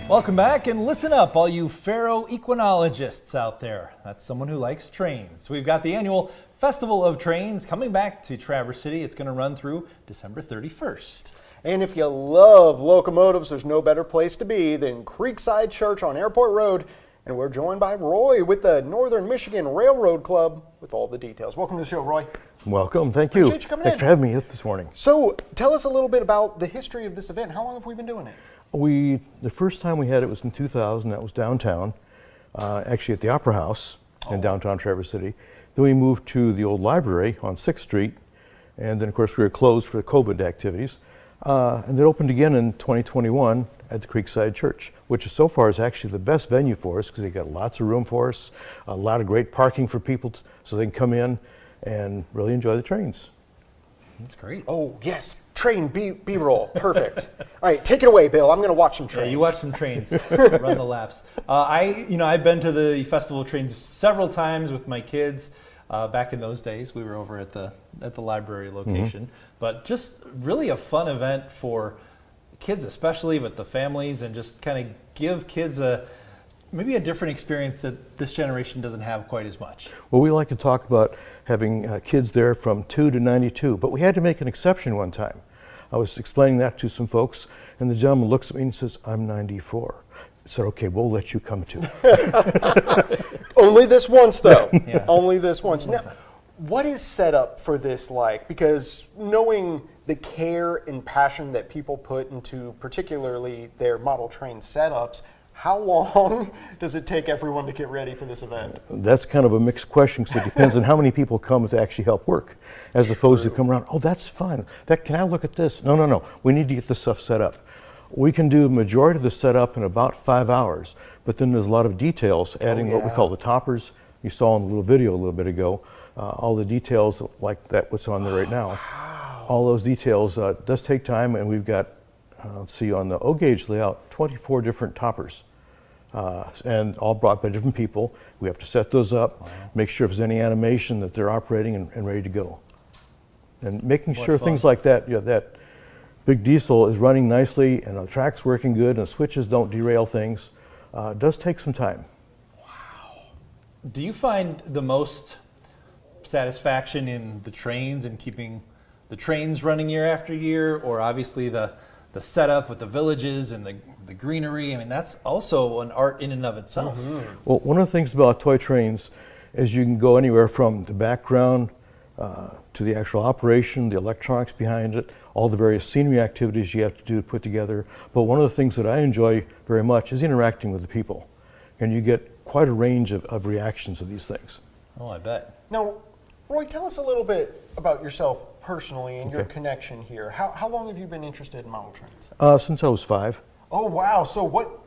Welcome back, and listen up, all you ferroequinologists out there. That's someone who likes trains. We've got the annual Festival of Trains coming back to Traverse City. It's going to run through December 31st. And if you love locomotives, there's no better place to be than Creekside Church on Airport Road. And we're joined by Roy with the Northern Michigan Railroad Club with all the details. Welcome to the show, Roy. Welcome, thank you. Appreciate you coming Thanks in. for having me this morning. So tell us a little bit about the history of this event. How long have we been doing it? The first time we had it was in 2000. That was downtown, actually at the Opera House in downtown Traverse City. Then we moved to the old library on 6th Street, and then of course we were closed for the COVID activities. And it opened again in 2021 at the Creekside Church, which so far is actually the best venue for us because they got lots of room for us, a lot of great parking for people so they can come in and really enjoy the trains. That's great. Oh, yes. Train B-roll. Perfect. All right, take it away, Bill. I'm going to watch some trains. Yeah, you watch some trains run the laps. I've been to the Festival of Trains several times with my kids. Back in those days, we were over at the library location. But just really a fun event for kids, especially with the families, and just kind of give kids maybe a different experience that this generation doesn't have quite as much. Well, we like to talk about having kids there from 2 to 92, but we had to make an exception one time. I was explaining that to some folks, and the gentleman looks at me and says, "I'm 94. I said, "Okay, we'll let you come too." Only this once, though. Yeah. Only this once. Now, what is set up for this like? Because knowing the care and passion that people put into particularly their model train setups, how long does it take everyone to get ready for this event? That's kind of a mixed question because it depends on how many people come to actually help work, as opposed to come around, "Oh, that's fun. Can I look at this?" No. We need to get this stuff set up. We can do the majority of the setup in about 5 hours, but then there's a lot of details, adding what we call the toppers. You saw in the little video a little bit ago, all the details like that what's on there right now. Wow. All those details does take time, and we've got, let's see, on the O-gauge layout, 24 different toppers. And all brought by different people. We have to set those up, make sure if there's any animation that they're operating and ready to go. And making sure things like that, that big diesel is running nicely and the track's working good and the switches don't derail things, does take some time. Wow. Do you find the most satisfaction in the trains and keeping the trains running year after year, or obviously the setup with the villages and the greenery? I mean, that's also an art in and of itself. Well, one of the things about toy trains is you can go anywhere from the background to the actual operation, the electronics behind it, all the various scenery activities you have to do to put together. But one of the things that I enjoy very much is interacting with the people. And you get quite a range of reactions to these things. Oh, I bet. Now, Roy, tell us a little bit about yourself personally and your connection here. How long have you been interested in model trains? Since I was 5. Oh, wow. So what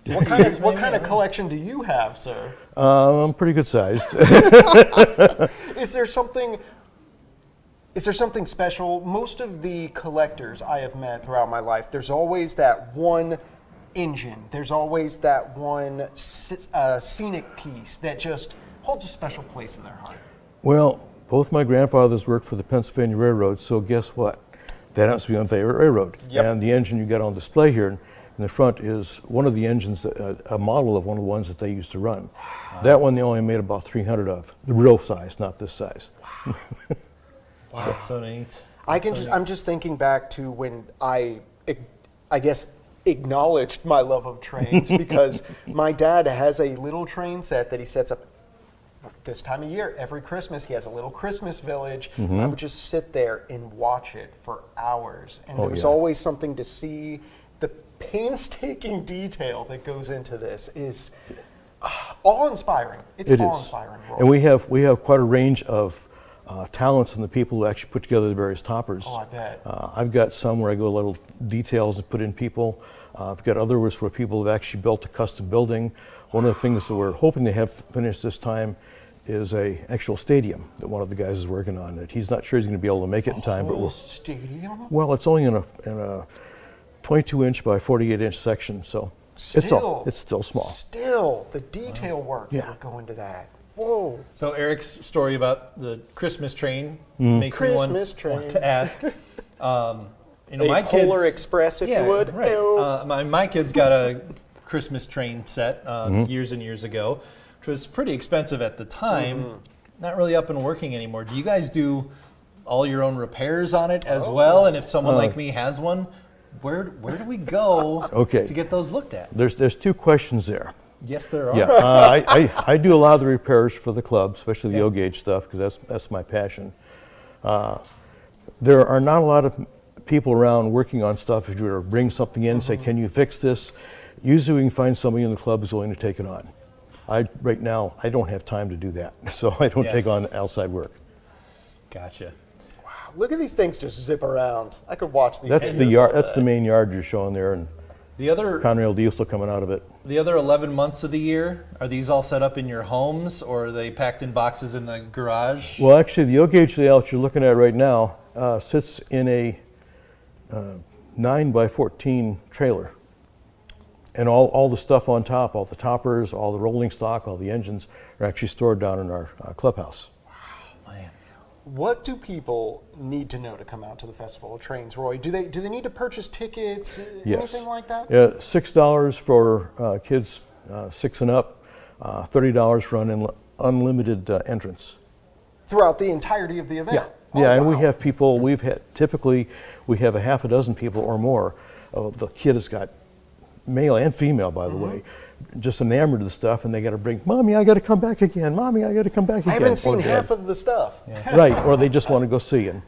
kind of collection do you have, sir? I'm pretty good sized. Is there something special? Most of the collectors I have met throughout my life, there's always that one engine. There's always that one scenic piece that just holds a special place in their heart. Well, both my grandfathers worked for the Pennsylvania Railroad, so guess what? That happens to be my favorite railroad. Yep. And the engine you got on display here in the front is one of the engines, a model of one of the ones that they used to run. Wow. That one they only made about 300 of, the real size, not this size. Wow. Wow, that's so neat. I'm just thinking back to when I guess acknowledged my love of trains because my dad has a little train set that he sets up this time of year. Every Christmas he has a little Christmas village. I would just sit there and watch it for hours, and there was always something to see. The painstaking detail that goes into this is awe-inspiring. It's awe-inspiring. And we have quite a range of talents in the people who actually put together the various toppers. Oh, I bet. I've got some where I go little details and put in people. I've got others where people have actually built a custom building. One of the things that we're hoping to have finished this time is a actual stadium that one of the guys is working on. That he's not sure he's going to be able to make it in time, but we'll. Stadium? Well, it's only in a 22-inch by 48-inch section, so it's still small. Still, the detail work that would go into that. Whoa. So Eric's story about the Christmas train makes me want to ask. My Polar Express, if you would. Right. My kid's got a Christmas train set years and years ago, which was pretty expensive at the time. Not really up and working anymore. Do you guys do all your own repairs on it as well? And if someone like me has one, where do we go to get those looked at? There's two questions there. Yes, there are. Yeah, I do a lot of the repairs for the club, especially the O-gauge stuff, because that's my passion. There are not a lot of people around working on stuff. If you were to bring something in and say, can you fix this? Usually we can find somebody in the club who's willing to take it on. Right now, I don't have time to do that, so I don't take on outside work. Gotcha. Wow, look at these things just zip around. I could watch these. That's the yard. That's the main yard you're showing there, and the other Conrail diesel coming out of it. The other 11 months of the year, are these all set up in your homes, or are they packed in boxes in the garage? Well, actually, the O-gauge layout you're looking at right now sits in a 9x14 trailer. And all the stuff on top, all the toppers, all the rolling stock, all the engines are actually stored down in our clubhouse. Wow, man. What do people need to know to come out to the Festival of Trains, Roy? Do they need to purchase tickets, anything like that? Yeah, $6 for kids 6 and up, $30 for unlimited entrance. Throughout the entirety of the event? Yeah, Oh, and wow. we have people, typically we have a half a dozen people or more. The kid has got male and female, by the way, just enamored of the stuff, and they got to bring, Mommy, I got to come back again. Mommy, I got to come back again. I haven't seen Or Dad. half of the stuff. Right, or they just want to go see it.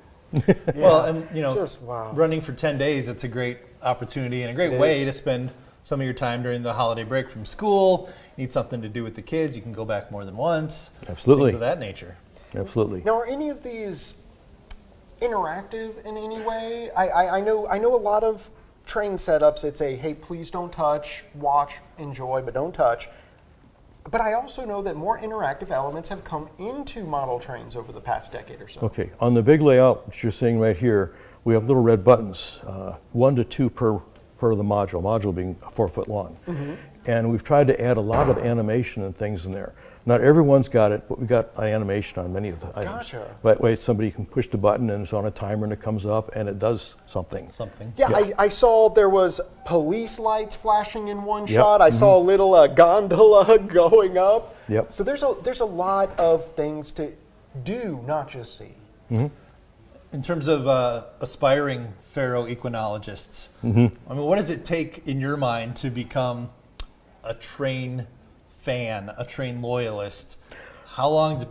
Well, and Just, wow. running for 10 days, it's a great opportunity and a great way to spend some of your time during the holiday break from school. You need something to do with the kids. You can go back more than once. Absolutely. Things of that nature. Absolutely. Now, are any of these interactive in any way? I know a lot of train setups, it's a, hey, please don't touch, watch, enjoy, but don't touch. But I also know that more interactive elements have come into model trains over the past decade or so. Okay, on the big layout, which you're seeing right here, we have little red buttons, 1 to 2 per the module being 4 foot long. And we've tried to add a lot of animation and things in there. Not everyone's got it, but we've got an animation on many of the items. Gotcha. That way somebody can push the button and it's on a timer and it comes up and it does something. Yeah, I saw there was police lights flashing in one Yep. shot. I saw a little gondola going up. Yep. So there's a lot of things to do, not just see. In terms of aspiring ferroequinologists, I mean, what does it take in your mind to become a train fan, a train loyalist? How long,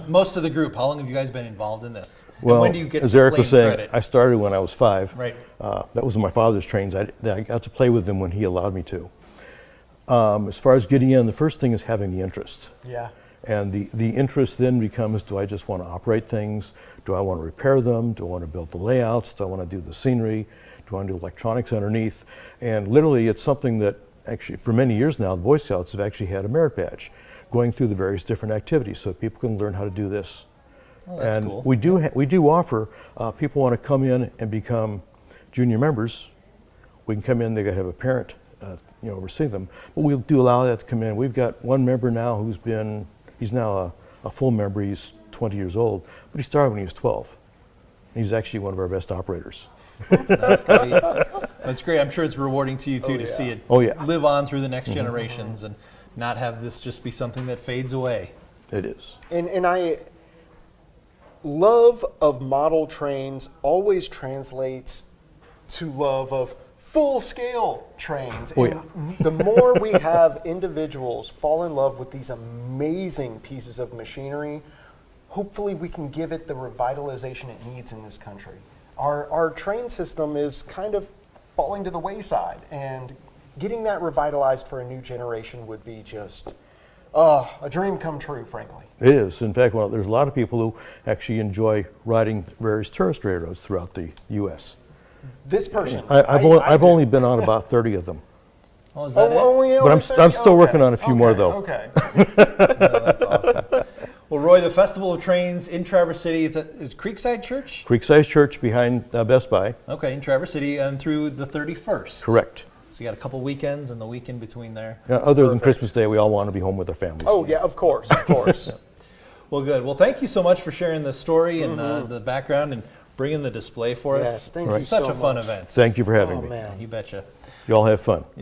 most of the group, how long have you guys been involved in this? Well, and when do you get as Eric was claim saying, credit? I started when I was 5. Right. That was my father's trains. I got to play with them when he allowed me to. As far as getting in, the first thing is having the interest. Yeah. And the interest then becomes, do I just want to operate things? Do I want to repair them? Do I want to build the layouts? Do I want to do the scenery? Do I want to do electronics underneath? And literally, it's something that actually, for many years now, the Boy Scouts have actually had a merit badge going through the various different activities so people can learn how to do this. Oh, that's and cool. we do offer, people want to come in and become junior members. We can come in, they got to have a parent oversee them, but we do allow that to come in. We've got one member now he's now a full member, he's 20 years old, but he started when he was 12. He's actually one of our best operators. That's great. That's great. I'm sure it's rewarding to you too to see it live on through the next generations and not have this just be something that fades away. It is. And I love of model trains always translates to love of full-scale trains. Oh, and the more we have individuals fall in love with these amazing pieces of machinery, hopefully we can give it the revitalization it needs in this country. Our train system is kind of falling to the wayside, and getting that revitalized for a new generation would be just a dream come true, frankly. It is. In fact, there's a lot of people who actually enjoy riding various tourist railroads throughout the U.S. This person. I've only been on about 30 of them. Oh, is that it? Only But I'm still working on a few more, though. Okay. That's awesome. Well, Roy, the Festival of Trains in Traverse City, it's Creekside Church? Creekside Church behind Best Buy. Okay, in Traverse City and through the 31st. Correct. So you got a couple weekends and the weekend between there. Other than Christmas Day, we all want to be home with our families. Oh, yeah, of course, of course. Well, good. Well, thank you so much for sharing the story and the background and bringing the display for us. Yes, thank you It's such so a fun much. event. Thank you for having Oh, me. man. You betcha. You all have fun. Yeah.